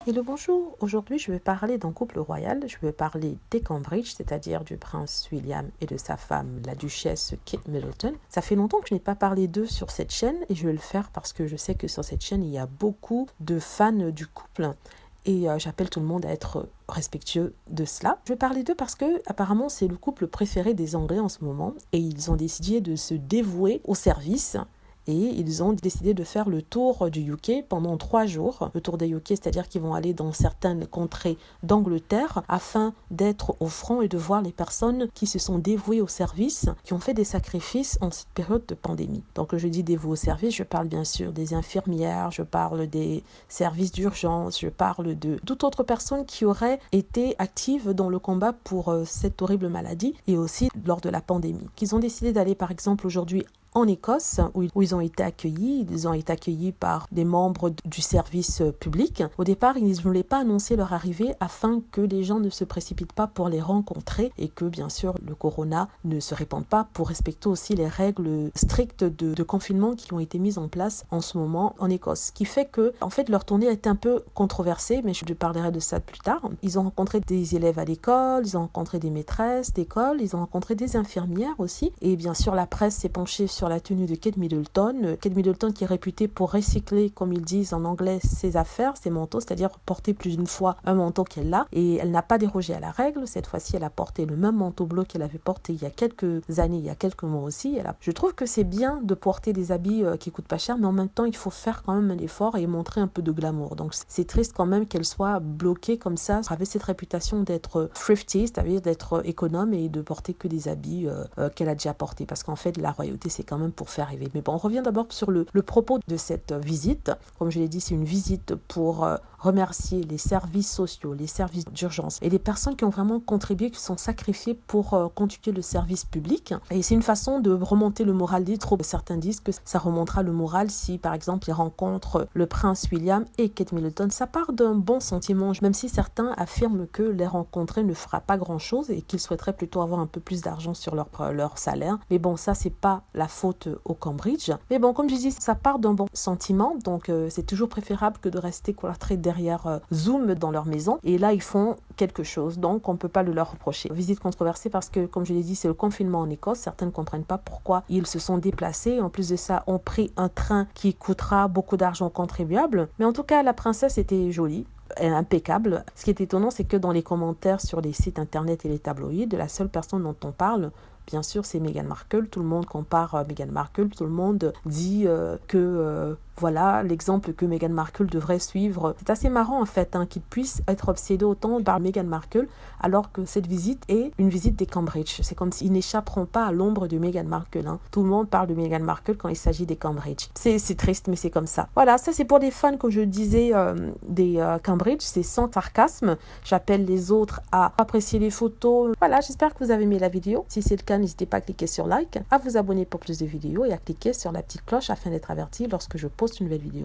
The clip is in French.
Hello, bonjour. Aujourd'hui, je vais parler d'un couple royal. Je vais parler des Cambridge, c'est-à-dire du prince William et de sa femme, la duchesse Kate Middleton. Ça fait longtemps que je n'ai pas parlé d'eux sur cette chaîne et je vais le faire parce que je sais que sur cette chaîne, il y a beaucoup de fans du couple. Et j'appelle tout le monde à être respectueux de cela. Je vais parler d'eux parce que apparemment c'est le couple préféré des Anglais en ce moment et ils ont décidé de se dévouer au service. Et ils ont décidé de faire le tour du UK pendant 3 jours. Le tour des UK, c'est-à-dire qu'ils vont aller dans certaines contrées d'Angleterre afin d'être au front et de voir les personnes qui se sont dévouées au service, qui ont fait des sacrifices en cette période de pandémie. Donc je dis dévouées au service, je parle bien sûr des infirmières, je parle des services d'urgence, je parle de toute autre personne qui aurait été active dans le combat pour cette horrible maladie et aussi lors de la pandémie. Qu'ils ont décidé d'aller par exemple aujourd'hui en Écosse, où ils ont été accueillis. Ils ont été accueillis par des membres du service public. Au départ, ils ne voulaient pas annoncer leur arrivée afin que les gens ne se précipitent pas pour les rencontrer et que, bien sûr, le corona ne se répande pas pour respecter aussi les règles strictes de confinement qui ont été mises en place en ce moment en Écosse. Ce qui fait que, en fait, leur tournée a été un peu controversée, mais je parlerai de ça plus tard. Ils ont rencontré des élèves à l'école, ils ont rencontré des maîtresses d'école, ils ont rencontré des infirmières aussi. Et bien sûr, la presse s'est penchée sur la tenue de Kate Middleton. Kate Middleton qui est réputée pour recycler, comme ils disent en anglais, ses affaires, ses manteaux, c'est-à-dire porter plus d'une fois un manteau qu'elle a. Et elle n'a pas dérogé à la règle. Cette fois-ci, elle a porté le même manteau bleu qu'elle avait porté il y a quelques années, il y a quelques mois aussi. Je trouve que c'est bien de porter des habits qui coûtent pas cher, mais en même temps, il faut faire quand même un effort et montrer un peu de glamour. Donc, c'est triste quand même qu'elle soit bloquée comme ça, avec cette réputation d'être thrifty, c'est-à-dire d'être économe et de porter que des habits qu'elle a déjà portés. Parce qu'en fait, la royauté, c'est quand même pour faire rêver. Mais bon, on revient d'abord sur le propos de cette visite. Comme je l'ai dit, c'est une visite pour remercier les services sociaux, les services d'urgence et les personnes qui ont vraiment contribué, qui sont sacrifiées pour continuer le service public. Et c'est une façon de remonter le moral des troupes. Certains disent que ça remontera le moral si, par exemple, ils rencontrent le prince William et Kate Middleton. Ça part d'un bon sentiment, même si certains affirment que les rencontrer ne fera pas grand-chose et qu'ils souhaiteraient plutôt avoir un peu plus d'argent sur leur salaire. Mais bon, ça, c'est pas la faute au Cambridge. Mais bon, comme je dis, ça part d'un bon sentiment, donc c'est toujours préférable que de rester cloîtré derrière Zoom dans leur maison. Et là, ils font quelque chose, donc on ne peut pas le leur reprocher. Visite controversée parce que, comme je l'ai dit, c'est le confinement en Écosse. Certains ne comprennent pas pourquoi ils se sont déplacés. En plus de ça, ont pris un train qui coûtera beaucoup d'argent aux contribuables. Mais en tout cas, la princesse était jolie, impeccable. Ce qui est étonnant, c'est que dans les commentaires sur les sites internet et les tabloïds, la seule personne dont on parle, bien sûr, c'est Meghan Markle. Tout le monde compare Meghan Markle. Tout le monde dit que voilà l'exemple que Meghan Markle devrait suivre. C'est assez marrant en fait qu'il puisse être obsédé autant par Meghan Markle alors que cette visite est une visite des Cambridge. C'est comme s'ils n'échapperont pas à l'ombre de Meghan Markle. Tout le monde parle de Meghan Markle quand il s'agit des Cambridge. C'est triste, mais c'est comme ça. Voilà, ça c'est pour les fans, comme je disais, des Cambridge. C'est sans sarcasme. J'appelle les autres à apprécier les photos. Voilà, j'espère que vous avez aimé la vidéo. Si c'est le cas, n'hésitez pas à cliquer sur like, à vous abonner pour plus de vidéos et à cliquer sur la petite cloche afin d'être averti lorsque je poste une nouvelle vidéo.